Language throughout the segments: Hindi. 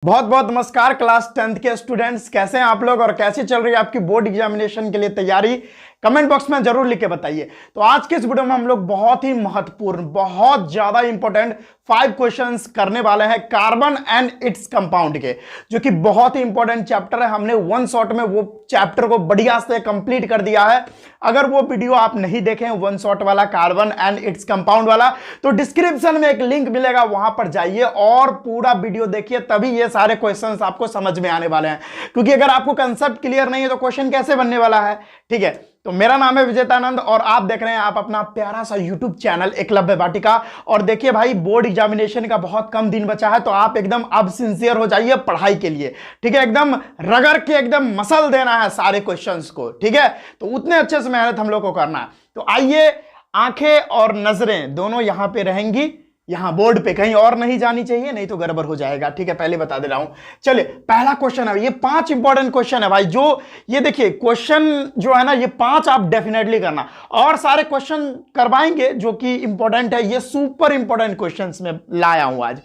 बहुत बहुत नमस्कार क्लास 10th के स्टूडेंट्स, कैसे हैं आप लोग और कैसी चल रही है आपकी बोर्ड एग्जामिनेशन के लिए तैयारी? कमेंट बॉक्स में जरूर लिख के बताइए। तो आज के इस वीडियो में हम लोग बहुत ही महत्वपूर्ण, बहुत ज्यादा इंपॉर्टेंट 5 क्वेश्चंस करने वाले हैं कार्बन एंड इट्स कंपाउंड के, जो कि बहुत ही इंपॉर्टेंट चैप्टर है। हमने वन शॉट में वो चैप्टर को बढ़िया से कंप्लीट कर दिया है। अगर वो वीडियो आप नहीं देखें वन शॉट वाला, कार्बन एंड इट्स कंपाउंड वाला, तो डिस्क्रिप्शन में एक लिंक मिलेगा, वहां पर जाइए और पूरा वीडियो देखिए, तभी ये सारे क्वेश्चंस आपको समझ में आने वाले हैं। क्योंकि अगर आपको कंसेप्ट क्लियर नहीं है तो क्वेश्चन कैसे बनने वाला है? ठीक है, तो मेरा नाम है विजेतानंद और आप देख रहे हैं आप अपना प्यारा सा यूट्यूब चैनल एकलव्य वाटिका। और देखिए भाई, बोर्ड एग्जामिनेशन का बहुत कम दिन बचा है, तो आप एकदम अब सिंसियर हो जाइए पढ़ाई के लिए। ठीक है, एकदम रगड़ के एकदम मसल देना है सारे क्वेश्चंस को। ठीक है, तो उतने अच्छे से मेहनत हम लोग को करना है। तो आइए, आंखें और नजरें दोनों यहां पे रहेंगी, यहां बोर्ड पे, कहीं और नहीं जानी चाहिए, नहीं तो गड़बड़ हो जाएगा। ठीक है, पहले बता दे रहा हूं। चलिए, पहला क्वेश्चन है, ये 5 इंपॉर्टेंट क्वेश्चन है भाई। जो ये देखिए क्वेश्चन जो है ना, ये 5 आप डेफिनेटली करना, और सारे क्वेश्चन करवाएंगे जो कि इंपॉर्टेंट है। ये सुपर इंपॉर्टेंट क्वेश्चन में लाया हूं आज।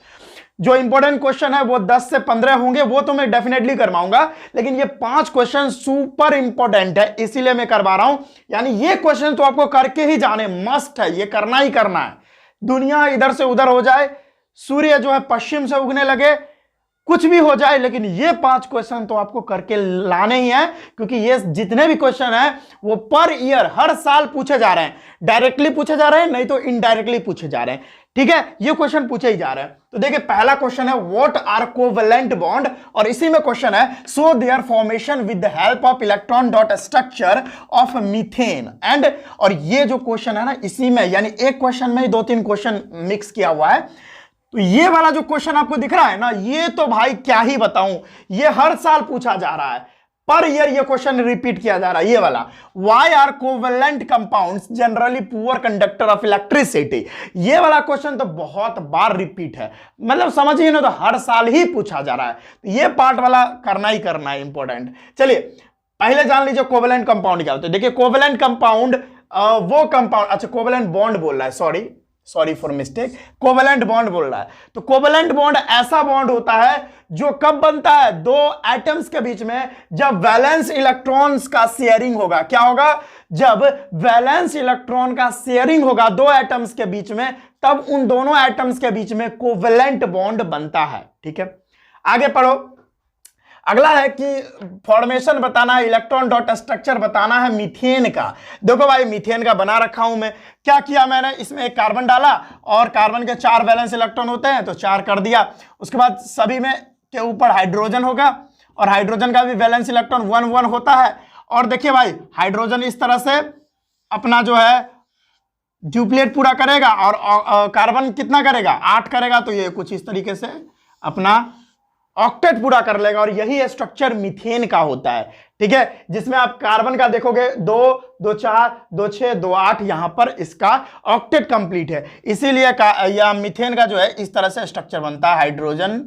जो इंपॉर्टेंट क्वेश्चन है वो 10 से 15 होंगे, वो तो मैं डेफिनेटली करवाऊंगा, लेकिन ये 5 क्वेश्चन सुपर इंपॉर्टेंट है, इसीलिए मैं करवा रहा हूं। यानी ये क्वेश्चन तो आपको करके ही जाने, मस्ट है, ये करना ही करना है। दुनिया इधर से उधर हो जाए, सूर्य जो है पश्चिम से उगने लगे, कुछ भी हो जाए, लेकिन ये 5 क्वेश्चन तो आपको करके लाने ही हैं। क्योंकि ये जितने भी क्वेश्चन हैं वो पर ईयर, हर साल पूछे जा रहे हैं। डायरेक्टली पूछे जा रहे हैं, नहीं तो इनडायरेक्टली पूछे जा रहे हैं। ठीक है, ये क्वेश्चन पूछे ही जा रहे हैं। तो देखिए, पहला क्वेश्चन है व्हाट आर कोवेलेंट बॉन्ड, और इसी में क्वेश्चन है show their formation with the help of electron dot structure of methane and. और ये जो क्वेश्चन है ना, इसी में, यानी एक क्वेश्चन में 2-3 क्वेश्चन मिक्स किया हुआ है। तो ये वाला जो क्वेश्चन आपको दिख रहा है ना, ये तो भाई क्या ही बताऊं, ये हर साल पूछा जा रहा है, पर ईयर ये क्वेश्चन रिपीट किया जा रहा है। ये वाला, why are covalent compounds generally poor conductor of electricity, ये वाला क्वेश्चन तो बहुत बार रिपीट है, मतलब समझिए ना, तो हर साल ही पूछा जा रहा है। तो ये पार्ट वाला करना ही करना है, इंपॉर्टेंट। चलिए, पहले जान लीजिए कोवेलेंट कंपाउंड क्या होता है। देखिए, कोवेलेंट कंपाउंड वो कंपाउंड, अच्छा कोवेलेंट बॉन्ड बोल रहा है, sorry for mistake, covalent bond बोल रहा है। तो कोवेलेंट बॉन्ड ऐसा बॉन्ड होता है जो कब बनता है? 2 एटम्स के बीच में, जब वैलेंस इलेक्ट्रॉन्स का शेयरिंग होगा। क्या होगा? जब वैलेंस इलेक्ट्रॉन का शेयरिंग होगा 2 एटम्स के बीच में, तब उन दोनों एटम्स के बीच में कोवेलेंट बॉन्ड बनता है। ठीक है, आगे पढ़ो। अगला है कि फॉर्मेशन बताना है, इलेक्ट्रॉन डॉट स्ट्रक्चर बताना है मीथेन का। देखो भाई, मीथेन का बना रखा हूं मैं। क्या किया मैंने? इसमें एक कार्बन डाला, और कार्बन के 4 वैलेंस इलेक्ट्रॉन होते हैं, तो 4 कर दिया। उसके बाद सभी में के ऊपर हाइड्रोजन होगा, और हाइड्रोजन का भी वैलेंस इलेक्ट्रॉन 1-1 होता है। और देखिए भाई, हाइड्रोजन इस तरह से अपना जो है ड्यूप्लेट पूरा करेगा, और कार्बन कितना करेगा? 8 करेगा। तो ये कुछ इस तरीके से अपना ऑक्टेट पूरा कर लेगा, और यही स्ट्रक्चर मीथेन का होता है। ठीक है, जिसमें आप कार्बन का देखोगे 2, 2, 4, 2, 6, 2, 8, यहां पर इसका ऑक्टेट कंप्लीट है। इसीलिए या मीथेन का जो है इस तरह से स्ट्रक्चर बनता है। हाइड्रोजन,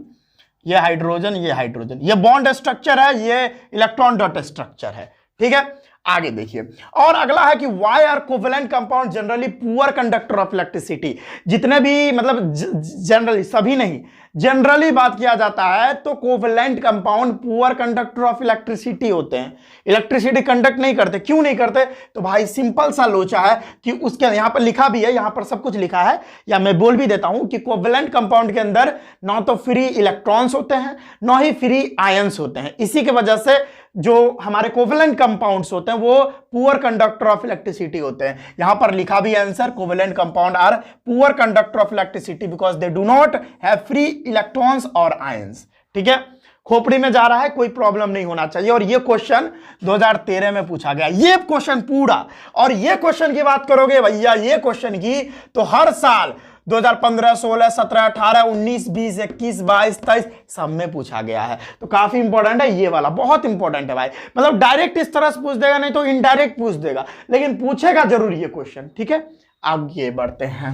ये हाइड्रोजन, ये हाइड्रोजन, ये बॉन्ड स्ट्रक्चर है, ये इलेक्ट्रॉन डॉट स्ट्रक्चर है। ठीक है, आगे देखिए। और अगला है कि why are covalent compound generally poor conductor of electricity. जितने भी, मतलब जनरली, सभी नहीं, जनरली बात किया जाता है तो covalent compound poor conductor of electricity होते हैं। इलेक्ट्रिसिटी कंडक्ट नहीं करते। क्यों नहीं करते? तो भाई सिंपल सा लोचा है कि उसके, यहां पर लिखा भी है, यहां पर सब कुछ लिखा है, या मैं बोल भी देता हूं कि कोवेलेंट कंपाउंड के अंदर ना तो फ्री इलेक्ट्रॉन्स होते हैं, ना ही फ्री आयंस होते हैं। इसी की वजह से जो हमारे कोवेलेंट कंपाउंड्स होते हैं वो पुअर कंडक्टर ऑफ इलेक्ट्रिसिटी होते हैं। यहां पर लिखा भी answer, covalent compound are poor conductor of electricity because they do not have free electrons और आयंस। ठीक है, खोपड़ी में जा रहा है, कोई प्रॉब्लम नहीं होना चाहिए। और ये क्वेश्चन 2013 में पूछा गया, ये क्वेश्चन पूरा। और ये क्वेश्चन की बात करोगे भैया, ये क्वेश्चन की, तो हर साल 2015, 16, 17, 18, 19, 20, 21, 22, 23 सब में पूछा गया है। तो काफी इंपॉर्टेंट है ये वाला, बहुत इंपॉर्टेंट है भाई। मतलब डायरेक्ट इस तरह से पूछ देगा, नहीं तो इनडायरेक्ट पूछ देगा, लेकिन पूछेगा जरूर ये क्वेश्चन। ठीक है, आगे बढ़ते हैं।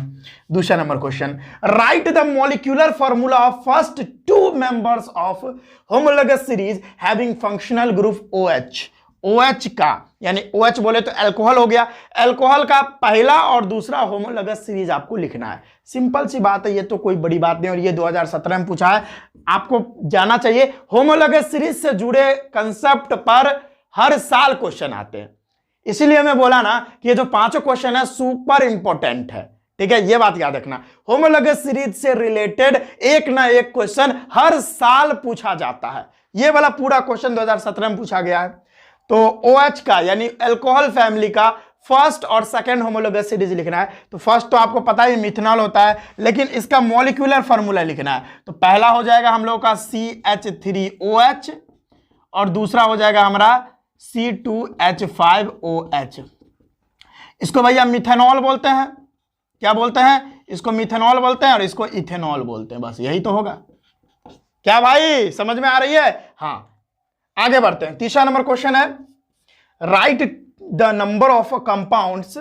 दूसरा number question, right the molecular formula of first 2 members of homologous series having functional group OH। OH का, यानी OH बोले तो अल्कोहल हो गया, अल्कोहल का पहला और दूसरा होमोलगस सीरीज आपको लिखना है। सिंपल सी बात है, ये तो कोई बड़ी बात नहीं, और ये 2017 में पूछा है, आपको जाना चाहिए। होमोलगस सीरीज से जुड़े कंसेप्ट पर हर साल क्वेश्चन आते हैं, इसीलिए मैं बोला ना कि ये जो 5 क्वेश्चन है सुपर इंपॉर्टेंट है, ठीक है, ये बात याद रखना। होमोलगस सीरीज से रिलेटेड एक ना एक क्वेश्चन हर साल पूछा जाता है, ये वाला पूरा क्वेश्चन 2017 में पूछा गया है। तो OH का यानी अल्कोहल फैमिली का फर्स्ट और सेकंड होमोलगस सीरीज लिखना है। तो फर्स्ट तो आपको पता है मिथनॉल होता है, लेकिन इसका मॉलिक्यूलर फार्मूला लिखना है। तो पहला हो जाएगा हम लोग का CH3OH और दूसरा हो जाएगा हमारा C2H5OH। इसको भैया मिथेनॉल बोलते हैं, क्या बोलते हैं, इसको मिथेनॉल बोलते हैं और इसको इथेनॉल बोलते हैं, बस यही तो होगा। क्या भाई समझ में आ रही है? हाँ, आगे बढ़ते हैं। तीसरा नंबर क्वेश्चन है, right the number of compounds,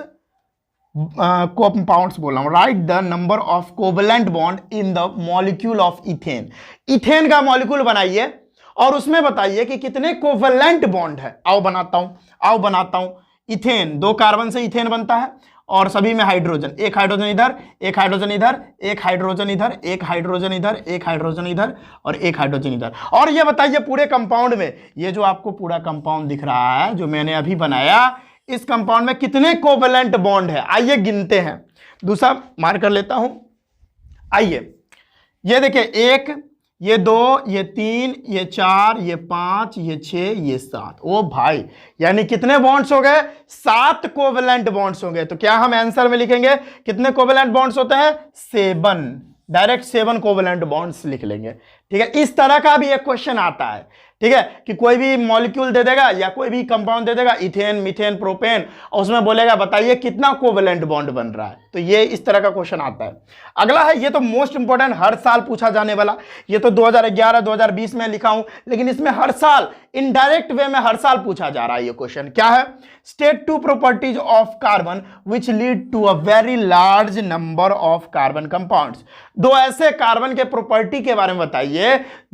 compounds बोल रहा हूं, right the number of covalent bond in the molecule of ethane. Ethane का मॉलिक्यूल बनाइए और उसमें बताइए कि कितने कोवेलेंट बॉन्ड है। आओ बनाता हूं। इथेन 2 कार्बन से इथेन बनता है और सभी में हाइड्रोजन, एक हाइड्रोजन इधर, एक हाइड्रोजन इधर, एक हाइड्रोजन इधर, एक हाइड्रोजन इधर, एक हाइड्रोजन इधर और एक हाइड्रोजन इधर। और ये बताइए पूरे कंपाउंड में, ये जो आपको पूरा कंपाउंड दिख रहा है जो मैंने अभी बनाया, इस कंपाउंड में कितने कोवेलेंट बॉन्ड है, आइए गिनते हैं। दूसरा मार्क कर लेता हूं, आइए ये देखिए, 1, ये 2, ये 3, ये 4, ये 5, ये 6, ये 7। ओ भाई, यानी कितने बॉन्ड्स हो गए? 7 कोवेलेंट बॉन्ड्स हो गए। तो क्या हम आंसर में लिखेंगे कितने कोवेलेंट बॉन्ड्स होते हैं? 7, डायरेक्ट 7 कोवेलेंट बॉन्ड्स लिख लेंगे, ठीक है। इस तरह का भी एक क्वेश्चन आता है, ठीक है, कि कोई भी मॉलिक्यूल दे देगा या कोई भी कंपाउंड दे देगा, इथेन, मीथेन, प्रोपेन, और उसमें बोलेगा बताइए कितना कोवेलेंट बॉन्ड बन रहा है। तो ये इस तरह का क्वेश्चन आता है। अगला है, ये तो मोस्ट इंपॉर्टेंट, हर साल पूछा जाने वाला, ये तो 2011 2020 में लिखा हूं, लेकिन इसमें हर साल इनडायरेक्ट वे में हर साल पूछा जा रहा है ये क्वेश्चन। क्या है? State 2 properties of carbon which lead to a very large number of carbon compounds. 2 ऐसे कार्बन के प्रॉपर्टी के बारे में बताइए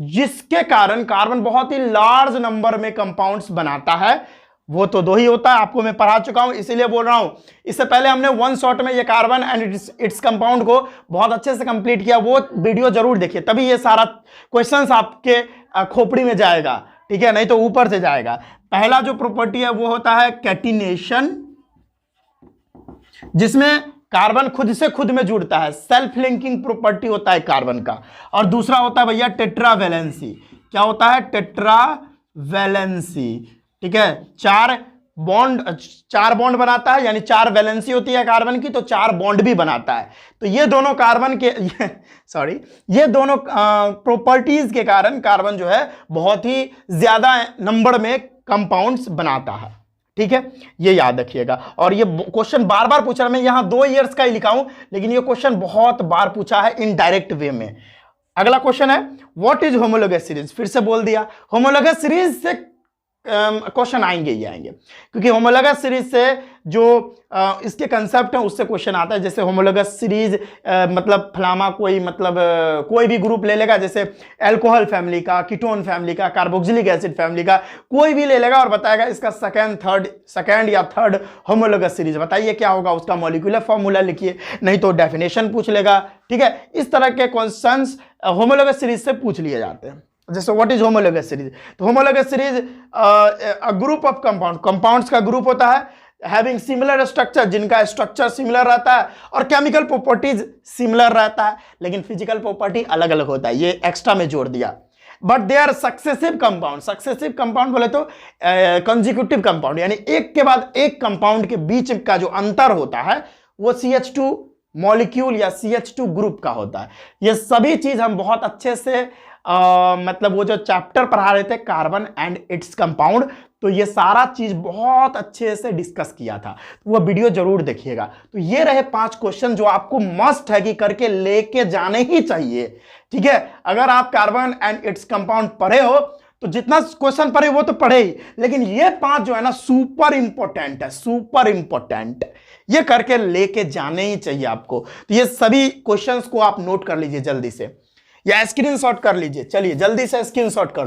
जिसके कारण कार्बन बहुत ही लार्ज नंबर में कंपाउंड्स बनाता है। वो तो 2 ही होता है, आपको मैं पढ़ा चुका हूं, इसीलिए बोल रहा हूं। इससे पहले हमने 1 शॉट में ये कार्बन एंड इट्स कंपाउंड को बहुत अच्छे से कंप्लीट किया, वो वीडियो जरूर देखिए, तभी ये सारा क्वेश्चंस आपके खोपड़ी में जाएगा, ठीक है, नहीं तो ऊपर से जाएगा। पहला जो प्रॉपर्टी है वो होता है कैटिनेशन, जिसमें कार्बन खुद से खुद में जुड़ता है, सेल्फ लिंकिंग प्रॉपर्टी होता है कार्बन का। और दूसरा होता है भैया टेट्रावैलेंसी। क्या होता है? टेट्रावैलेंसी, ठीक है, 4 बॉन्ड बनाता है, यानी 4 वैलेंसी होती है कार्बन की, तो 4 बॉन्ड भी बनाता है। तो ये दोनों कार्बन के ये दोनों प्रॉपर्टीज के कारण कार्बन जो है बहुत ही ज्यादा नंबर में कंपाउंड्स बनाता है, ठीक है, ये याद रखिएगा। और ये क्वेश्चन बार बार पूछा है, मैं यहां 2 ईयर्स का ही लिखा हूं, लेकिन ये क्वेश्चन बहुत बार पूछा है इनडायरेक्ट वे में। अगला क्वेश्चन है, व्हाट इज होमोलोगस सीरीज। फिर से बोल दिया, होमोलोगस सीरीज से क्वेश्चन आएंगे ही आएंगे, क्योंकि होमोलोगस सीरीज से जो इसके कंसेप्ट है उससे क्वेश्चन आता है। जैसे होमोलोगस सीरीज मतलब फलामा कोई भी ग्रुप ले लेगा, जैसे अल्कोहल फैमिली का, कीटोन फैमिली का, कार्बोक्सिलिक एसिड फैमिली का, कोई भी ले लेगा और बताएगा इसका सेकंड या थर्ड होमोलोगस सीरीज, बताइए क्या होगा, उसका मॉलिक्यूलर फॉर्मूला लिखिए, नहीं तो डेफिनेशन पूछ लेगा, ठीक है। इस तरह के क्वेश्चंस होमोलोगस सीरीज से पूछ लिए जाते हैं। जैसे व्हाट इज होमोलोगस सीरीज, तो homologous series a group of compounds का ग्रुप होता है हैविंग सिमिलर स्ट्रक्चर, जिनका स्ट्रक्चर सिमिलर रहता है और केमिकल प्रॉपर्टीज सिमिलर रहता है, लेकिन फिजिकल प्रॉपर्टी अलग अलग होता है, ये एक्स्ट्रा में जोड़ दिया। But they are successive compound बोले तो कंजिक्यूटिव कंपाउंड, यानी एक के बाद एक कंपाउंड के बीच का जो अंतर होता है वो CH2 मॉलिक्यूल या CH2 ग्रुप का होता है। ये सभी चीज हम बहुत अच्छे से मतलब वो जो चैप्टर पढ़ा रहे थे कार्बन एंड इट्स कंपाउंड, तो ये सारा चीज बहुत अच्छे से डिस्कस किया था, तो वो वीडियो जरूर देखिएगा। तो ये रहे 5 क्वेश्चन जो आपको मस्ट है कि करके लेके जाने ही चाहिए, ठीक है। अगर आप कार्बन एंड इट्स कंपाउंड पढ़े हो तो जितना क्वेश्चन पढ़े वो तो पढ़े ही, लेकिन ये 5 जो है ना सुपर इंपॉर्टेंट है, सुपर इंपॉर्टेंट, ये करके लेके जाने ही चाहिए आपको। तो ये सभी क्वेश्चंस को आप नोट कर लीजिए जल्दी से, या स्क्रीनशॉट कर लीजिए, चलिए जल्दी से स्क्रीनशॉट कर लीजिए।